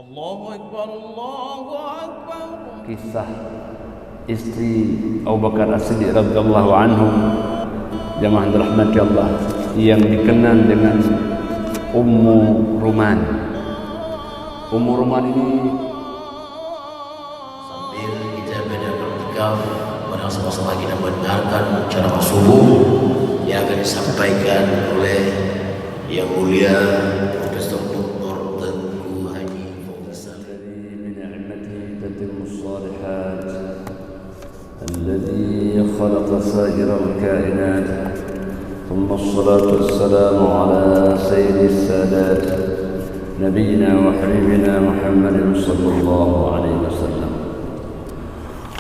Allahu Akbar, Allahu Akbar. Kisah istri Abu Bakar As-Siddiq radhiyallahu anhu, jamaah dirahmati Allah, yang dikenal dengan Ummu Ruman. Ummu Ruman ini sambil kita benar-benar bertikaf, barang sama-sama kita mendengarkan ceramah subuh yang akan disampaikan oleh yang mulia Profesor Dr. Tengku Haji Fauzan. من نعمته تتم الصالحات الذي خلق سائر الكائنات، ثم الصلاة والسلام على سيد السادات نبينا وحبيبنا محمد صلى الله عليه وسلم.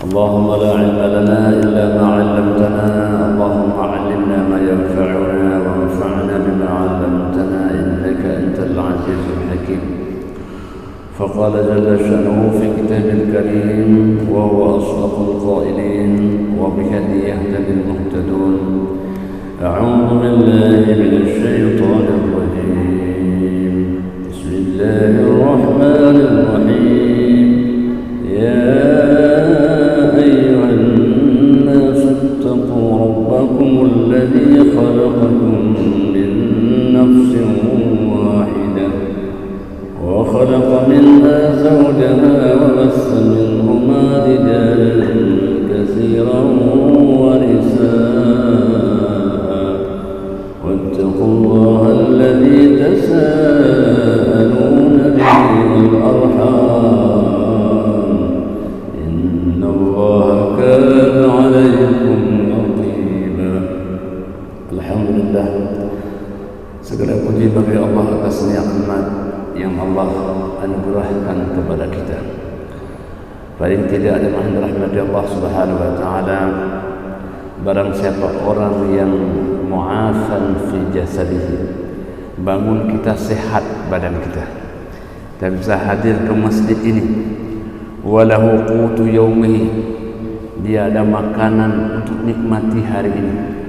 اللهم لا علم لنا إلا ما علمتنا، اللهم علمنا ما ينفعنا وانفعنا بما علمتنا إنك أنت العزيز الحكيم. فقال جل شأنه في كتاب الكريم وهو أصدق القائلين وبهدي يهتدي المهتدون. أعوذ بالله من الشيطان الرجيم. بسم الله الرحمن الرحيم. يا أيها الناس اتقوا ربكم الذي خلقكم من نفس واحدة وخلق منها زوجها وبث منهما رجالا كثيرا ونساء واتقوا الله الذي تساءلون به والأرحام إن الله كان عليكم رقيبا. الحمد لله, segala puji bagi Allah atas nikmat yang Allah anugerahkan kepada kita. Paling tidak ada rahmat Allah Subhanahu wa taala, barang siapa orang yang mu'afan fi jasadihi, bangun kita sehat badan kita dan bisa hadir ke masjid ini, walahu qutu yaumihi, dia ada makanan untuk nikmati hari ini,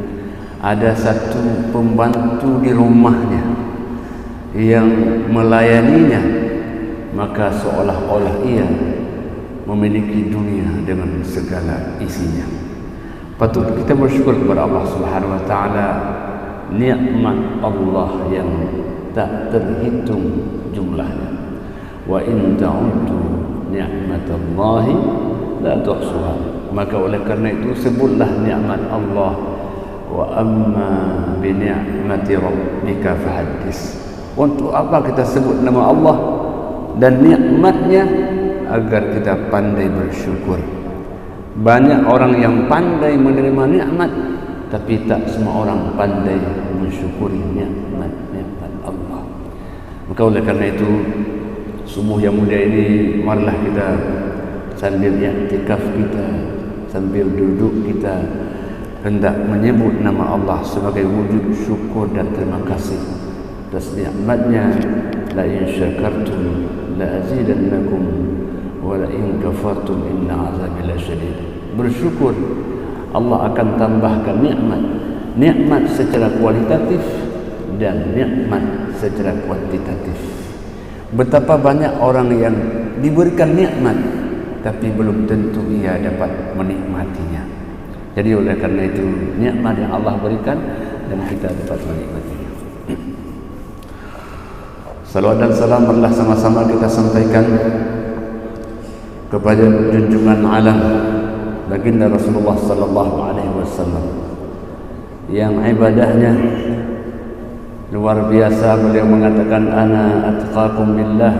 ada satu pembantu di rumahnya yang melayaninya, maka seolah-olah ia memiliki dunia dengan segala isinya. Patut kita bersyukur kepada Allah Subhanahu wa taala, nikmat Allah yang tak terhitung jumlahnya. Wa in ta'uddu ni'matallahi la tuhsuha. Maka oleh karena itu sebutlah nikmat Allah. Wa amma bi ni'mati rabbika fahaddis. Untuk apa kita sebut nama Allah dan nikmatnya? Agar kita pandai bersyukur. Banyak orang yang pandai menerima nikmat, tapi tak semua orang pandai mensyukuri nikmat Allah. Maka oleh karena itu, subuh yang mulia ini, marilah kita sambil i'tikaf kita, sambil duduk kita hendak menyebut nama Allah sebagai wujud syukur dan terima kasih atas nikmatnya. La in syakartum la azidannakum wa la in kafartum inna azabi lasyadid. Bersyukur, Allah akan tambahkan nikmat secara kualitatif dan nikmat secara kuantitatif. Betapa banyak orang yang diberikan nikmat tapi belum tentu ia dapat menikmatinya. Jadi oleh karena itu, nikmat yang Allah berikan dan kita dapat menikmatinya. Salawat dan salam marilah sama-sama kita sampaikan kepada junjungan alam baginda Rasulullah sallallahu alaihi wasallam yang ibadahnya luar biasa. Beliau mengatakan, ana atqakum billah,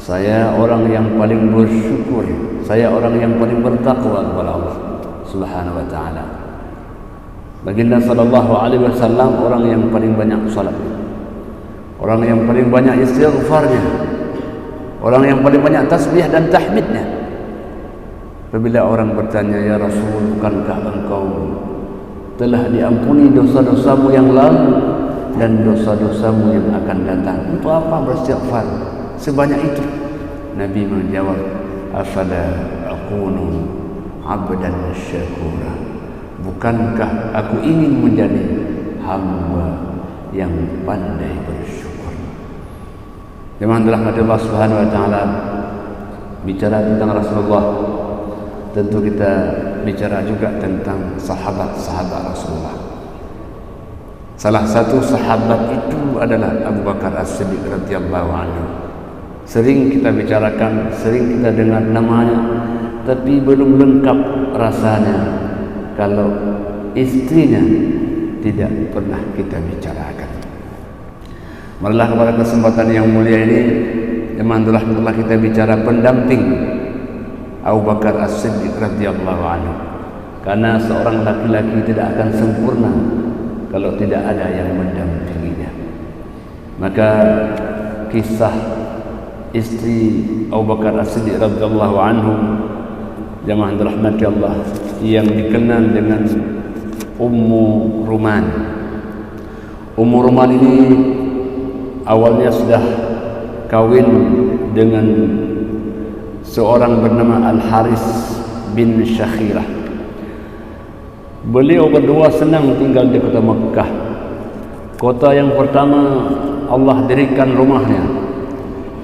saya orang yang paling bersyukur, saya orang yang paling bertakwa kepada Allah Subhanahu wa taala. Baginda sallallahu alaihi wasallam orang yang paling banyak salat, orang yang paling banyak istighfarnya, orang yang paling banyak tasbih dan tahmidnya. Apabila orang bertanya, ya Rasul, bukankah engkau telah diampuni dosa-dosamu yang lalu dan dosa-dosamu yang akan datang? Untuk apa beristighfar sebanyak itu? Nabi menjawab, afala akunu abdan syakura, bukankah aku ingin menjadi hamba yang pandai bersyukur? Jemaah dirahmati Allah Subhanahu wa taala, bicara tentang Rasulullah, tentu kita bicara juga tentang sahabat-sahabat Rasulullah. Salah satu sahabat itu adalah Abu Bakar As-Siddiq radhiyallahu anhu. Sering kita bicarakan, sering kita dengar namanya, tapi belum lengkap rasanya kalau istrinya tidak pernah kita bicarakan. Marilah kepada kesempatan yang mulia ini, teman-teman, kita bicara pendamping Abu Bakar As-Siddiq radhiyallahu anhu. Karena seorang laki-laki tidak akan sempurna kalau tidak ada yang mendampinginya. Maka kisah istri Abu Bakar As-Siddiq radhiyallahu anhu, jemaah dirahmati Allah, yang dikenal dengan Ummu Ruman. Ummu Ruman ini awalnya sudah kawin dengan seorang bernama Al-Haris bin Syakhirah. Beliau berdua senang tinggal di kota Mekah, kota yang pertama Allah dirikan rumahnya.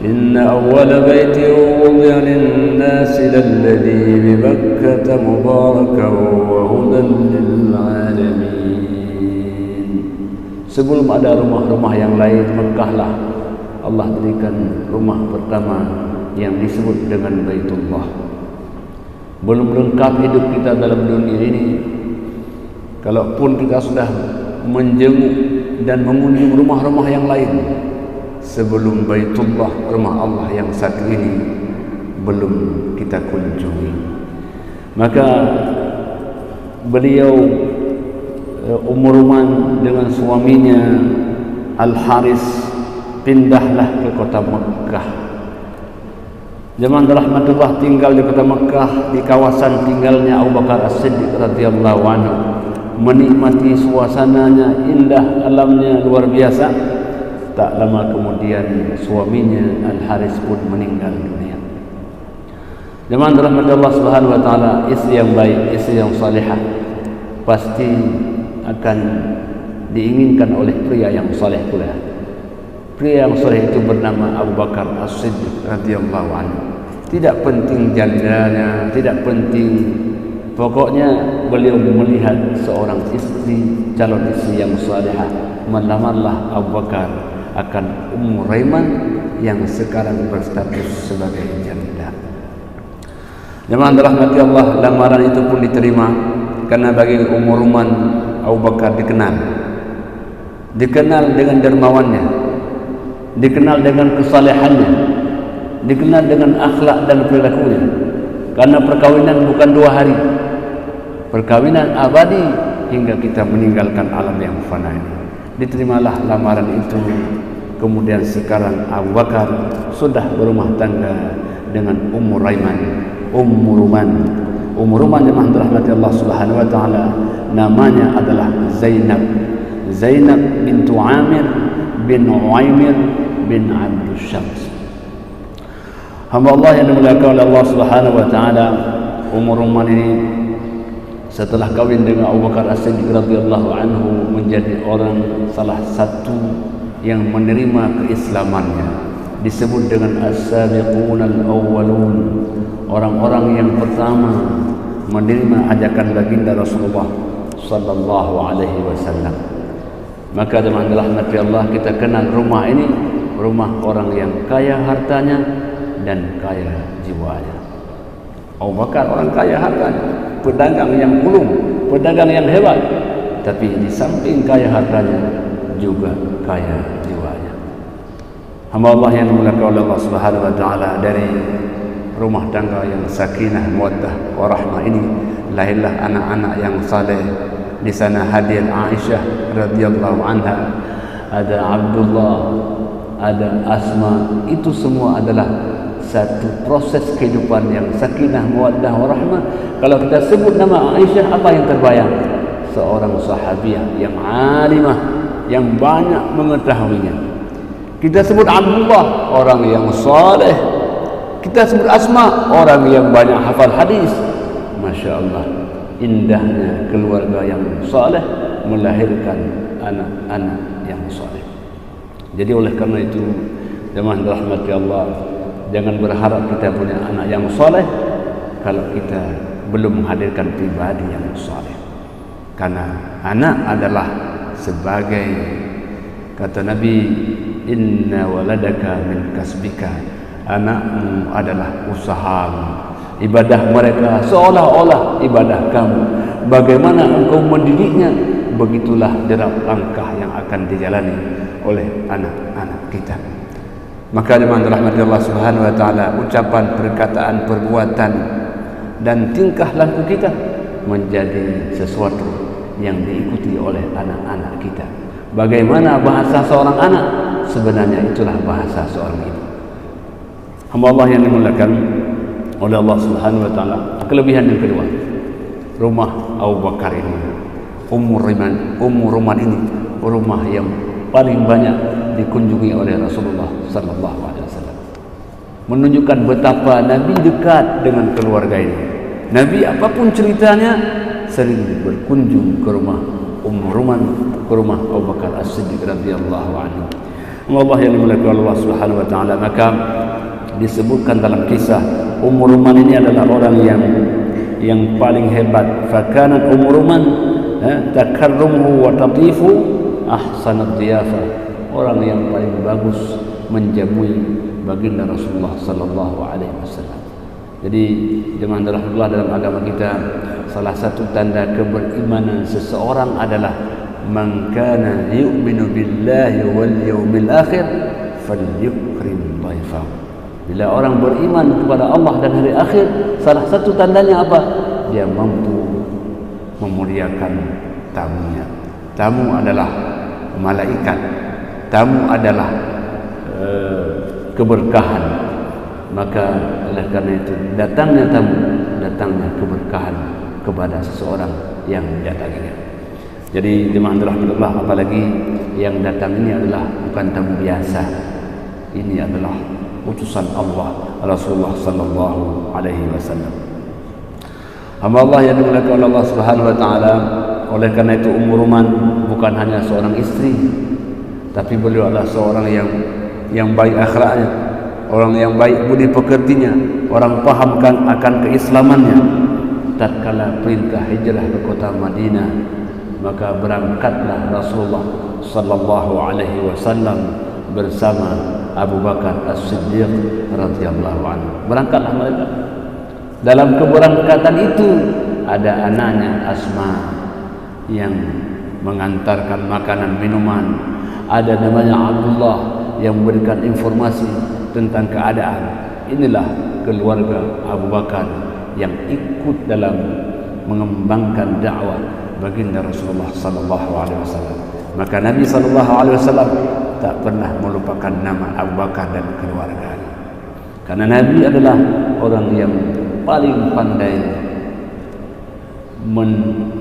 Inna awwala baitin wudi'a lin-nasi lalladzi bi Makkah mubarakan wa hudan lil-'alamin. Sebelum ada rumah-rumah yang lain, Mekahlah Allah berikan rumah pertama yang disebut dengan Baitullah. Belum lengkap hidup kita dalam dunia ini, kalaupun kita sudah menjenguk dan mengunjung rumah-rumah yang lain, sebelum Baitullah, rumah Allah yang satu ini, belum kita kunjungi. Maka beliau Ummu Ruman dengan suaminya Al-Haris pindahlah ke kota Mekah. Zaman rahmatullah tinggal di kota Mekah, di kawasan tinggalnya Abu Bakar As-Siddiq radhiyallahu anhu, menikmati suasananya indah, alamnya luar biasa. Tak lama kemudian suaminya Al-Haris pun meninggal dunia. Zaman rahmatullah Subhanahu wa taala, istri yang baik, istri yang salihah pasti akan diinginkan oleh pria yang saleh pula. Pria yang saleh itu bernama Abu Bakar As-Siddiq radhiyallahu anhu. Tidak penting jandanya, tidak penting, pokoknya beliau melihat seorang istri, calon istri yang salihah, melamarlah Abu Bakar akan Ummu Raiman yang sekarang berstatus sebagai janda. Jemaah dirahmati Allah, lamaran itu pun diterima karena bagi Ummu Ruman, Abu Bakar dikenal dengan dermawannya, dikenal dengan kesalehannya, dikenal dengan akhlak dan perilakunya. Karena perkawinan bukan 2 hari, perkawinan abadi hingga kita meninggalkan alam yang fana ini. Diterimalah lamaran itu. Kemudian sekarang Abu Bakar sudah berumah tangga dengan Ummu Raiman, Ummu Ruman. Ummu Ruman yang dirahmati Allah Subhanahu wa taala, namanya adalah Zainab. Zainab bintu Amir bin Uaimir bin Abdul Syams. Hamba Allah yang dimuliakan oleh Allah Subhanahu wa taala, Ummu Ruman ini setelah kawin dengan Abu Bakar As-Siddiq radhiyallahu anhu menjadi orang salah satu yang menerima keislamannya. Disebut dengan as-sabiqun al-awwalun, orang-orang yang pertama menerima ajakan baginda Rasulullah sallallahu alaihi wasallam. Maka dengan rahmat Allah kita kenal rumah ini, rumah orang yang kaya hartanya dan kaya jiwanya. Abu Bakar orang kaya hartanya, pedagang yang ulung, pedagang yang hebat, tapi di samping kaya hartanya juga kaya jiwanya. Hamba Allah yang dimuliakan oleh Allah Subhanahu wa taala, dari rumah tangga yang sakinah, mawaddah, warahmah ini lahirlah anak-anak yang saleh. Di sana hadir Aisyah radhiyallahu anha, ada Abdullah, ada Asma. Itu semua adalah satu proses kehidupan yang sakinah, mawaddah, warahmah. Kalau kita sebut nama Aisyah, apa yang terbayang? Seorang sahabiah yang alimah, yang banyak mengetahuinya. Kita sebut Abdullah, orang yang saleh. Kita sebut Asma, orang yang banyak hafal hadis. Masya Allah, indahnya keluarga yang saleh melahirkan anak-anak yang saleh. Jadi oleh karena itu, Jemaah dirahmati Allah, jangan berharap kita punya anak yang soleh kalau kita belum menghadirkan pribadi yang soleh. Karena anak adalah sebagai, kata Nabi, inna waladaka min kasbika, anakmu adalah usahamu. Ibadah mereka seolah-olah ibadah kamu. Bagaimana engkau mendidiknya, begitulah derap langkah yang akan dijalani oleh anak-anak kita. Maka dengan rahmat Allah Subhanahu wa taala, ucapan, perkataan, perbuatan dan tingkah laku kita menjadi sesuatu yang diikuti oleh anak-anak kita. Bagaimana bahasa seorang anak, sebenarnya itulah bahasa seorang ibu. Hamba Allah yang dimuliakan oleh Allah Subhanahu wa taala, kelebihan yang kedua, rumah Abu Bakar ini, Ummu Ruman ini, rumah yang paling banyak dikunjungi oleh Rasulullah sallallahu alaihi wasallam. Menunjukkan betapa Nabi dekat dengan keluarga ini. Nabi apapun ceritanya sering berkunjung ke rumah Ummu Ruman, ke rumah Abu Bakar As-Siddiq radhiyallahu anhu. Allah yang dimuliakan Allah Subhanahu wa taala, maka disebutkan dalam kisah Ummu Ruman ini adalah orang yang paling hebat. Fakanat Ummu Ruman takarrumuhu wa tatifu ahsanad diyafa, orang yang paling bagus menjamui baginda Rasulullah sallallahu alaihi wasallam. Jadi jemaah rahmatullah, dalam agama kita salah satu tanda keberimanan seseorang adalah man kana yu'minu billahi wal yawmil akhir falyukrim dhaifahu. Bila orang beriman kepada Allah dan hari akhir, salah satu tandanya apa? Dia mampu memuliakan tamunya. Tamu adalah malaikat. Tamu adalah keberkahan. Maka oleh karena itu datangnya tamu, datangnya keberkahan kepada seseorang yang mendatanginya. Jadi jemaah rahmatullah, apalagi yang datang ini adalah bukan tamu biasa. Ini adalah utusan Allah Rasulullah sallallahu alaihi wasallam. Hamba Allah yang dimuliakan oleh Allah Subhanahu wa taala, oleh karena itu Ummu Ruman bukan hanya seorang istri, tapi beliau adalah seorang yang baik akhlaknya, orang yang baik budi pekertinya, orang pahamkan akan keislamannya. Tatkala perintah hijrah ke kota Madinah, maka berangkatlah Rasulullah sallallahu alaihi wasallam bersama Abu Bakar As-Siddiq radhiyallahu anhu. Berangkatlah mereka. Dalam keberangkatan itu ada anaknya Asma yang mengantarkan makanan minuman, ada namanya Abdullah yang memberikan informasi tentang keadaan. Inilah keluarga Abu Bakar yang ikut dalam mengembangkan dakwah baginda Rasulullah sallallahu alaihi wasallam. Maka Nabi sallallahu alaihi wasallam tak pernah melupakan nama Abu Bakar dan keluarganya. Karena Nabi adalah orang yang paling pandai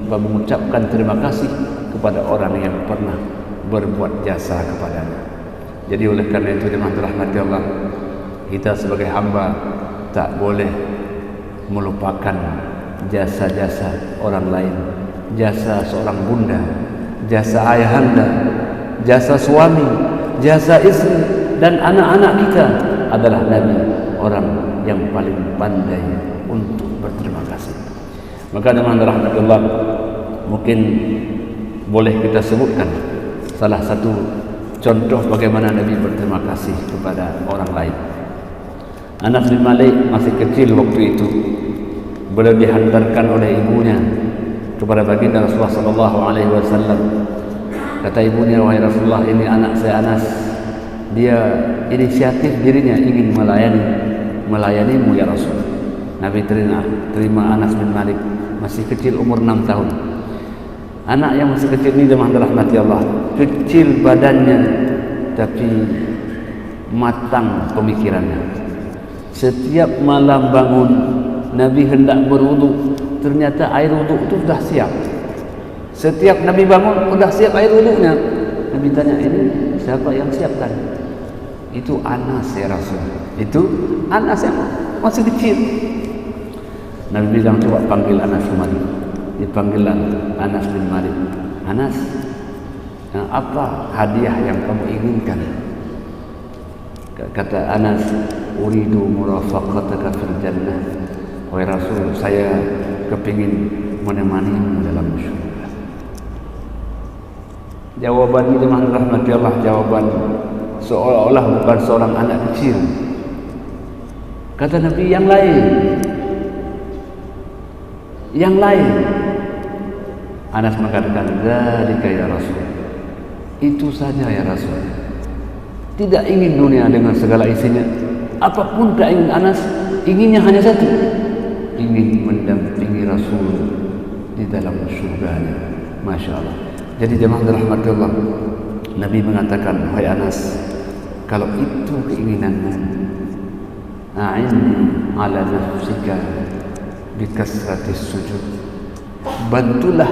mengucapkan terima kasih kepada orang yang pernah berbuat jasa kepadanya. Jadi oleh karena itu jemaah rahmati Allah, kita sebagai hamba tak boleh melupakan jasa-jasa orang lain. Jasa seorang bunda, jasa ayahanda, jasa suami, jasa istri dan anak-anak kita adalah Nabi, orang yang paling pandai untuk berterima kasih. Maka dengan rahmatullah, mungkin boleh kita sebutkan salah satu contoh bagaimana Nabi berterima kasih kepada orang lain. Anas bin Malik masih kecil waktu itu, beliau dihantarkan oleh ibunya kepada baginda Rasulullah sallallahu alaihi wasallam. Kata ibunya, wahai Rasulullah, ini anak saya Anas, dia inisiatif dirinya ingin melayanimu ya Rasul. Nabi terima Anas bin Malik, masih kecil, umur 6 tahun. Anak yang masih kecil ini jemaah rahmati Allah, kecil badannya tapi matang pemikirannya. Setiap malam bangun, Nabi hendak berwudu, ternyata air wudu itu sudah siap. Setiap Nabi bangun sudah siap air wudunya. Nabi tanya, ini siapa yang siapkan? Itu Anas ya Rasul. Itu Anas yang masih kecil. Nabi bilang, coba panggil Anas bin Malik. Dipanggillah Anas bin Malik. Anas, apa hadiah yang kamu inginkan? Kata Anas, uridu murafaqataka fil jannah. Wahai Rasul, saya kepingin menemanimu dalam surga. Jawaban ini jemaah rahmati Allah, jawaban seolah-olah bukan seorang anak kecil. Kata Nabi, yang lain. Anas mengatakan, dzalika ya Rasul. Itu saja ya Rasul. Tidak ingin dunia dengan segala isinya. Apapun keinginan Anas, inginnya hanya satu, ingin mendampingi Rasul di dalam surganya. Masya Allah. Jadi jemaah rahmatullah, Nabi mengatakan, wahai Anas, kalau itu keinginanmu, a'inni ala nafsika bikasratis sujud, bantulah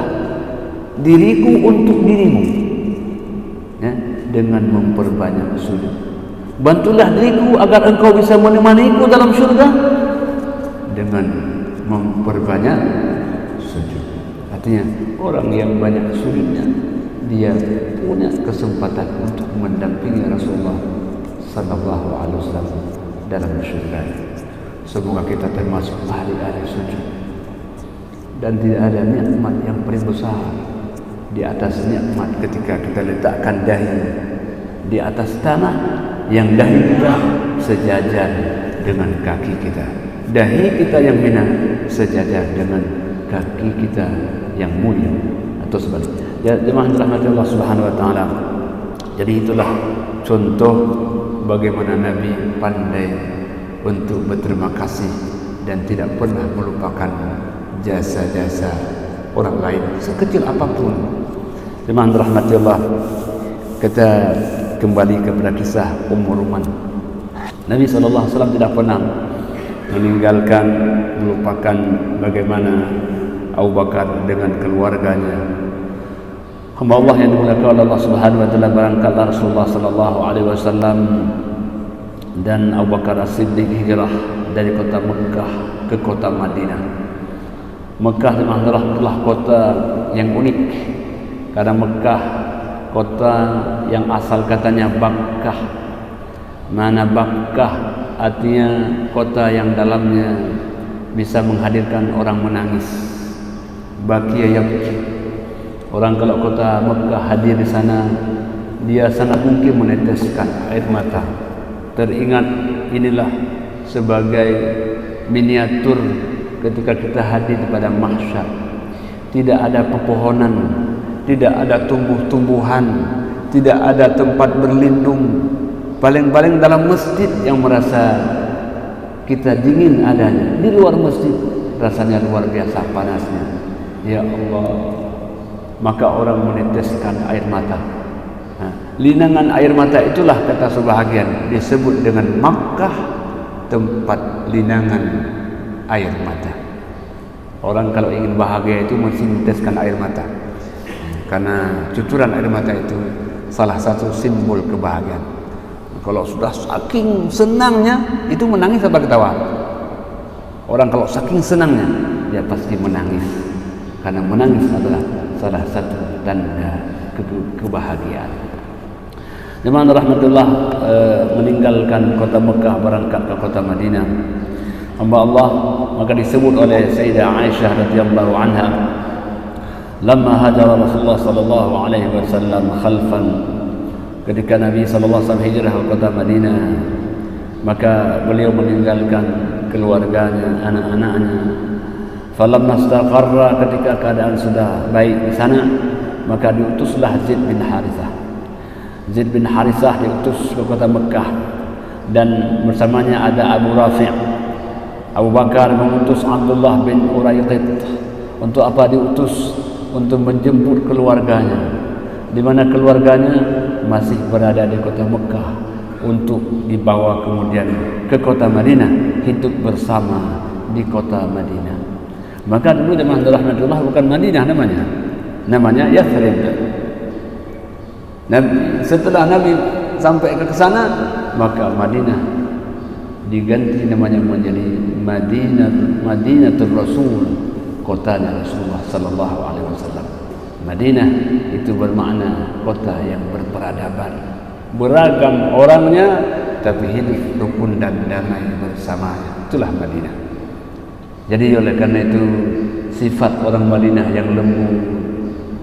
diriku untuk dirimu, ya, dengan memperbanyak sujud. Bantulah diriku agar engkau bisa menemaniku dalam surga dengan memperbanyak sujud. Artinya orang yang banyak sujudnya, dia punya kesempatan untuk mendampingi Rasulullah sallallahu alaihi wasallam dalam surga. Semoga kita termasuk ahli-ahli sujud. Dan tidak ada nikmat yang paling besar di atas nikmat ketika kita letakkan dahi di atas tanah yang dahi kita sejajar dengan kaki kita. Dahi kita yang hina sejajar dengan kaki kita yang mulia, atau sebaliknya. Ya, jemaah dirahmati Allah Subhanahu wa taala. Jadi itulah contoh bagaimana Nabi pandai untuk berterima kasih dan tidak pernah melupakan jasa-jasa orang lain sekecil apapun. Jemaah dirahmati Allah, kita kembali kepada kisah Ummu Ruman. Nabi SAW tidak pernah meninggalkan, melupakan bagaimana Abu Bakar dengan keluarganya. Hamba Allah yang dimuliakan oleh Allah Subhanahu wa taala, berangkatlah Rasulullah sallallahu alaihi wasallam dan Abu Bakar As-Siddiq hijrah dari kota Mekah ke kota Madinah. Mekah adalah kota yang unik karena Mekah kota yang asal katanya Bakkah. Mana Bakkah artinya kota yang dalamnya bisa menghadirkan orang menangis. Bakia yabki. Orang kalau kota Mekah hadir di sana, dia sangat mungkin meneteskan air mata. Teringat inilah sebagai miniatur ketika kita hadir pada mahsyar. Tidak ada pepohonan, tidak ada tumbuh-tumbuhan, tidak ada tempat berlindung. Paling-paling dalam masjid yang merasa kita dingin adanya. Di luar masjid rasanya luar biasa panasnya. Ya Allah, maka orang meneteskan air mata. Linangan air mata itulah kata sebahagian disebut dengan Makkah, tempat linangan air mata. Orang kalau ingin bahagia itu mesti meneteskan air mata, karena cucuran air mata itu salah satu simbol kebahagiaan. Kalau sudah saking senangnya itu menangis atau ketawa? Orang kalau saking senangnya dia pasti menangis, karena menangis adalah salah satu tanda kebahagiaan. Jemaah rahmatullah, meninggalkan kota Mekah berangkat ke kota Madinah. Hamba Allah maka disebut oleh Sayyidah Aisyah radhiyallahu anha, lamma hajara Rasulullah sallallahu alaihi wasallam khalfan, ketika Nabi sallallahu alaihi wasallam hijrah ke kota Madinah, maka beliau meninggalkan keluarganya, anak-anaknya. Falamma istaqarra, ketika keadaan sudah baik di sana, maka diutuslah Zaid bin Harithah. Zaid bin Harithah diutus ke kota Mekah dan bersamanya ada Abu Rafi'. Abu Bakar mengutus Abdullah bin Uraiqit. Untuk apa diutus? Untuk menjemput keluarganya, di mana keluarganya masih berada di kota Mekah, untuk dibawa kemudian ke kota Madinah, hidup bersama di kota Madinah. Maka dulu jemaah rahmatullah bukan Madinah namanya Yathrib. Setelah Nabi sampai ke sana, maka Madinah diganti namanya menjadi Madinatul Rasul, kotanya Rasulullah sallallahu alaihi wasallam. Madinah itu bermakna kota yang berperadaban, beragam orangnya, tetapi hidup rukun dan damai bersamanya. Itulah Madinah. Jadi oleh karena itu sifat orang Madinah yang lembut,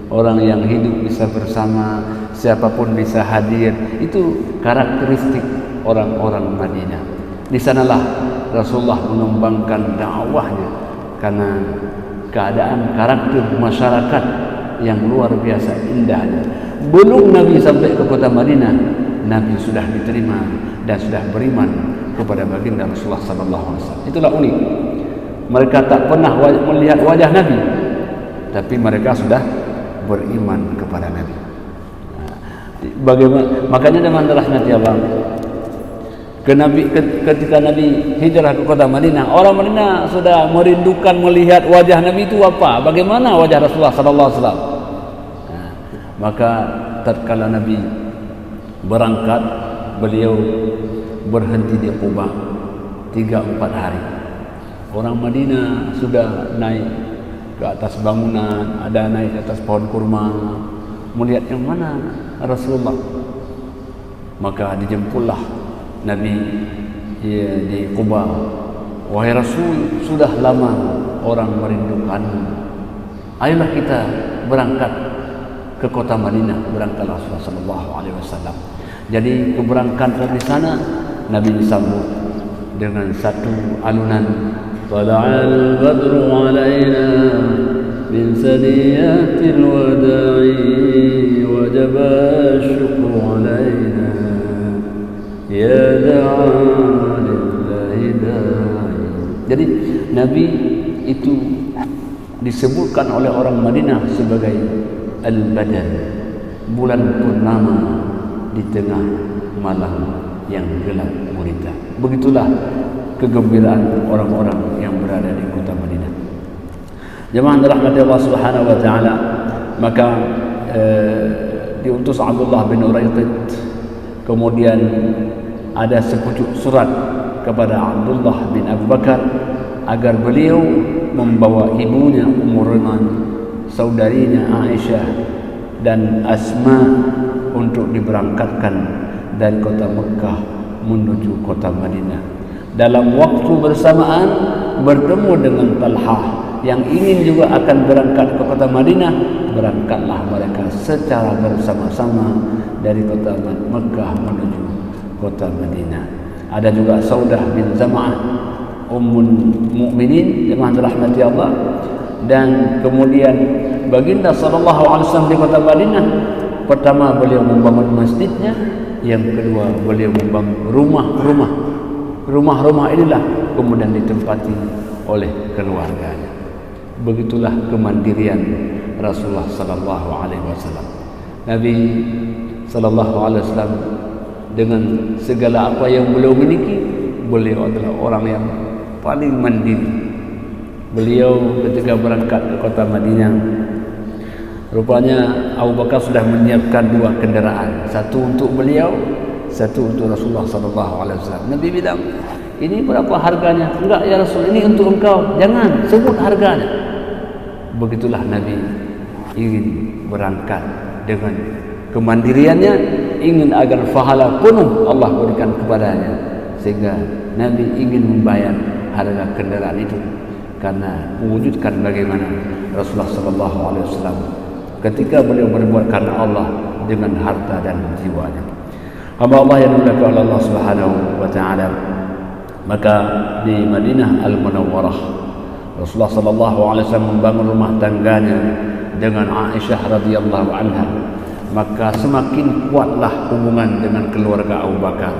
orang yang hidup bisa bersama, siapapun bisa hadir, itu karakteristik orang-orang Madinah. Di sanalah Rasulullah mengembangkan dakwahnya karena keadaan karakter masyarakat yang luar biasa indahnya. Belum Nabi sampai ke kota Madinah, Nabi sudah diterima dan sudah beriman kepada baginda Rasulullah sallallahu alaihi wasallam. Itulah unik. Mereka tak pernah melihat wajah Nabi, tapi mereka sudah beriman kepada Nabi. Bagaimana? Makanya dengan rahmat Allah, ketika Nabi hijrah ke kota Madinah, orang Madinah sudah merindukan melihat wajah Nabi itu apa, bagaimana wajah Rasulullah sallallahu alaihi wasallam. Maka tatkala Nabi berangkat, beliau berhenti di Quba 3-4 hari. Orang Madinah sudah naik ke atas bangunan, ada naik ke atas pohon kurma, melihat yang mana Rasulullah. Maka dijemputlah Nabi di Quba. Wahai Rasul, sudah lama orang merindukanmu. Ayolah kita berangkat ke kota Madinah, berangkat Rasulullah sallallahu alaihi wasallam. Jadi keberangkatan di sana Nabi disambut dengan satu alunan Tala'al badru alaina min saniyatil wada'i wajaba syukru alaina ya da'a lillahi da'i. Jadi Nabi itu disebutkan oleh orang Madinah sebagai Al-Badr, bulan purnama di tengah malam yang gelap gulita. Begitulah kegembiraan orang-orang yang berada di kota Madinah. Jemaah dirahmati Allah Subhanahu wa taala, maka diutus Abdullah bin Uraiqid, kemudian ada sepucuk surat kepada Abdullah bin Abu Bakar agar beliau membawa ibunya Ummu Ruman, saudarinya Aisyah dan Asma untuk diberangkatkan dari kota Mekah menuju kota Madinah. Dalam waktu bersamaan bertemu dengan Talhah yang ingin juga akan berangkat ke kota Madinah. Berangkatlah mereka secara bersama-sama dari kota Mekah menuju kota Madinah. Ada juga Saudah bin Zam'ah, Ummul Mukminin, jemaah dirahmati Allah. Dan kemudian baginda sallallahu alaihi wasallam di kota Madinah, pertama beliau membangun masjidnya, yang kedua beliau membangun rumah-rumah inilah kemudian ditempati oleh keluarganya. Begitulah kemandirian Rasulullah sallallahu alaihi wasallam. Nabi sallallahu alaihi wasallam dengan segala apa yang beliau miliki, beliau adalah orang yang paling mandiri. Beliau ketika berangkat ke kota Madinah, rupanya Abu Bakar sudah menyiapkan 2 kenderaan, satu untuk beliau, satu untuk Rasulullah sallallahu alaihi wasallam. Nabi bilang, "Ini berapa harganya?" "Enggak ya Rasul, ini untuk engkau." "Jangan sebut harganya." Begitulah Nabi ingin berangkat dengan kemandiriannya, ingin agar pahala penuh Allah berikan kepadanya, sehingga Nabi ingin membayar harga kenderaan itu karena mewujudkan bagaimana Rasulullah sallallahu alaihi wasallam ketika beliau berbuat karena Allah dengan harta dan jiwanya. Hamba Allah yang dimuliakan oleh Allah Subhanahu wa taala, maka di Madinah Al-Munawwarah Rasulullah sallallahu alaihi wasallam membangun rumah tangganya dengan Aisyah radhiyallahu anha. Maka semakin kuatlah hubungan dengan keluarga Abu Bakar.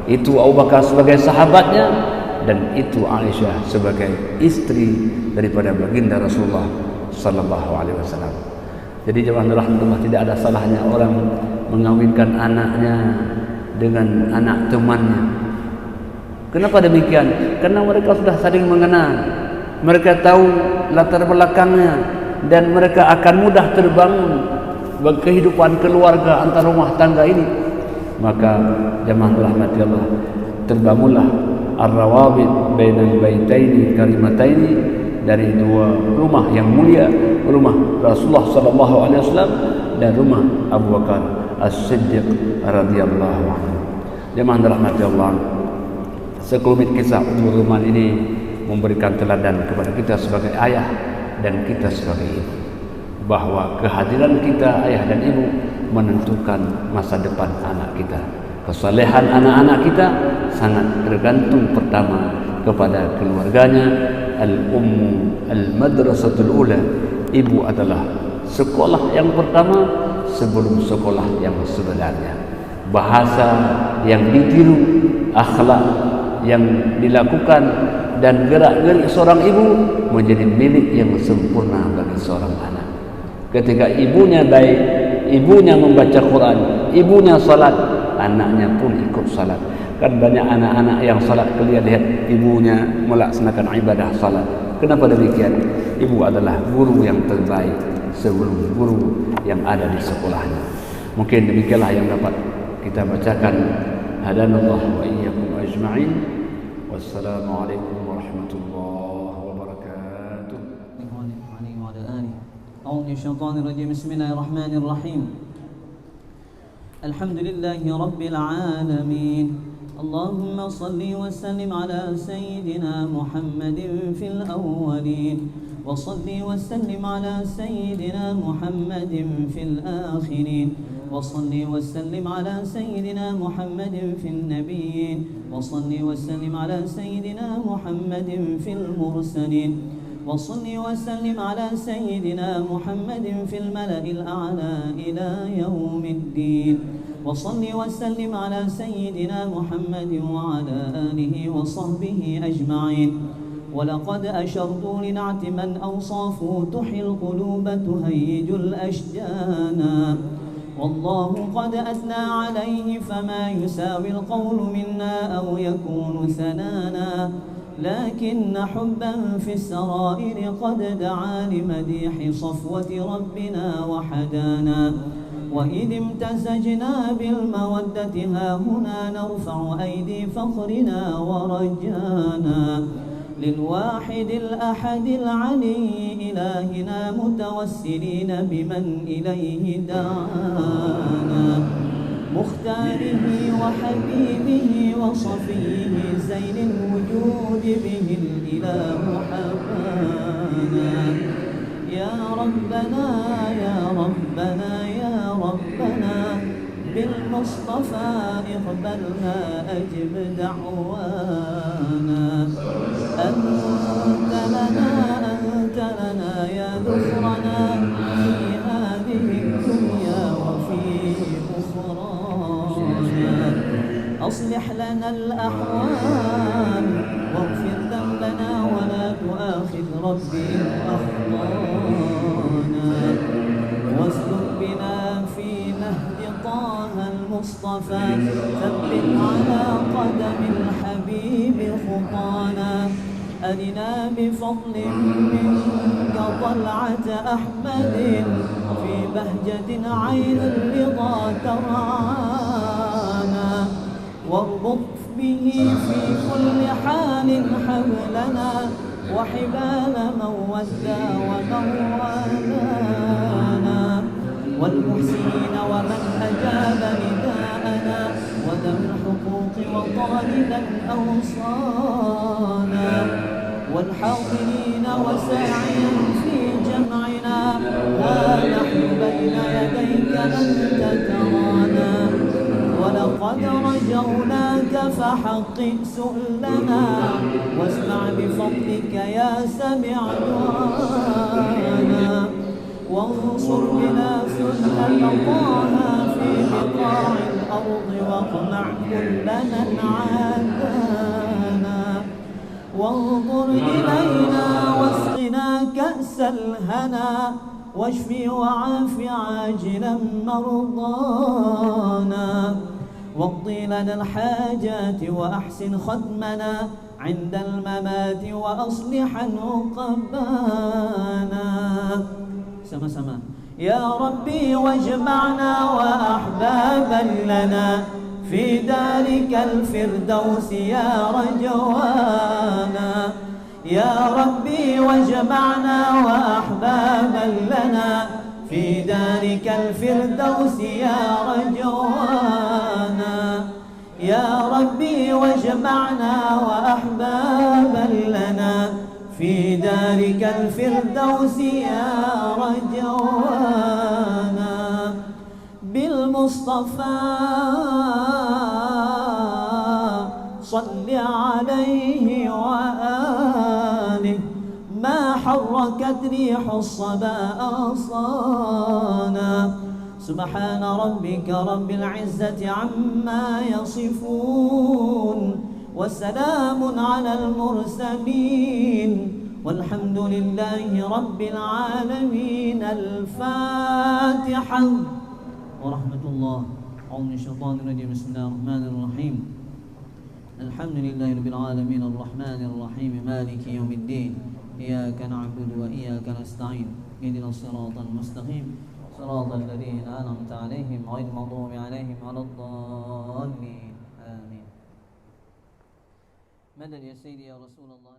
Itu Abu Bakar sebagai sahabatnya dan itu Aisyah sebagai istri daripada baginda Rasulullah sallallahu alaihi wasallam. Jadi jemaah rahmatullah, tidak ada salahnya orang mengawinkan anaknya dengan anak temannya. Kenapa demikian? Karena mereka sudah saling mengenal, mereka tahu latar belakangnya, dan mereka akan mudah terbangun kehidupan keluarga antar rumah tangga ini. Maka jemaah rahmatullah, terbangunlah ar-rawabit bainal baitaini karimataini, dari 2 rumah yang mulia, rumah Rasulullah sallallahu alaihi wasallam dan rumah Abu Bakar As-Siddiq radhiyallahu anhu. Jemaah dirahmati Allah, sekelumit kisah Ummu Ruman ini memberikan teladan kepada kita sebagai ayah dan kita sebagai ibu, bahwa kehadiran kita ayah dan ibu menentukan masa depan anak kita. Kesalehan anak-anak kita sangat tergantung pertama kepada keluarganya. Al-ummu al-madrasatul ula, ibu adalah sekolah yang pertama sebelum sekolah yang sebenarnya. Bahasa yang ditiru, akhlak yang dilakukan, dan gerak-gerik seorang ibu menjadi milik yang sempurna bagi seorang anak. Ketika ibunya baik, ibunya membaca Quran, ibunya salat, anaknya pun ikut salat. Kan banyak anak-anak yang salat, kalian lihat ibunya melaksanakan ibadah salat. Kenapa demikian? Ibu adalah guru yang terbaik sebelum guru yang ada di sekolahnya. Mungkin demikianlah yang dapat kita bacakan. Hadanallahu wa iyyakum ajma'in. Wassalamualaikum warahmatullahi wabarakatuh. أعوذ من الشيطان الرجيم. بسم الله الرحمن الرحيم. الحمد لله رب العالمين. اللهم صل وسلم على سيدنا محمد في الأولين، وصل وسلم على سيدنا محمد في الآخرين، وصل وسلم على سيدنا محمد في النبيين، وصل وسلم على سيدنا محمد في المرسلين، وصل وسلم على سيدنا محمد في الملأ الأعلى إلى يوم الدين، وصل وسلم على سيدنا محمد وعلى آله وصحبه أجمعين. ولقد أشرت لنعت من أوصافه تحيي القلوب تهيج الأشجانا، والله قد أثنى عليه فما يساوي القول منا أو يكون ثنانا، لكن حبا في السرائر قد دعا لمديح صفوة ربنا وحدانا، وإذ امتزجنا بالمودة ها هنا نرفع أيدي فخرنا ورجانا، للواحد الأحد العلي إلهنا متوسلين بمن إليه دعانا، مختاره وحبيبه وصفيه زين الوجود به الإله حبانا، يا ربنا يا ربنا يا ربنا بالمصطفى اقبلنا أجب دعوانا، أنت لنا يا ذخرنا في هذه الدنيا وفي أخرانا، أصلح لنا الأحوال واغفر ذنبنا ولا تؤاخذ ربي إن أخطانا، واسلك بنا في نهج طه المصطفى، ثبت على قدم الحبيب خطانا، أرنا بفضل منك طلعة أحمد في بهجة عين الرضا ترعانا، واربط به في كل حال حبلنا وحبال من ودى ومن والانا، والمحسنين ومن أجاب نداءنا وذوي الحقوق وطالبا أوصانا، والحاضرين وساعيا في جمعنا، ها نحن بين يديك أنت ترانا، ولقد رجوناك فحقق سؤلنا، واسمع بفضلك يا سميع دعانا، وانصر بنا سنة طه في بقاع الأرض واقمع كل من عادانا، وانظر إلينا واسقنا كأس الهنا، واشفي وعاف عاجلا مرضانا، واقضي لنا الحاجات وأحسن ختمنا عند الممات وأصلحا عقبانا. Sama-sama. يا ربي واجمعنا وأحبابا لنا في دارك الفردوس يا رجوانا، يا ربي واجمعنا وأحبابا لنا في دارك الفردوس يا رجوانا، يا ربي واجمعنا وأحبابا لنا في دارك الفردوس يا رجوانا بالمصطفى صل عليه وآله ما حركت ريح الصبا أغصانا سبحان ربك رب العزة عما يصفون وسلام على المرسلين والحمد لله رب العالمين. الفاتحة ورحمة الله. أعوذ من الشيطان الرجيم. بسم الله الرحمن الرحيم. الحمد لله رب العالمين الرحمن الرحيم مالك يوم الدين إياك نعبد وإياك نستعين اهدنا الصراط المستقيم صراط الذين أنعمت عليهم غير المغضوب عليهم ولا الضالين آمين. مدد يا سيدي يا رسول الله.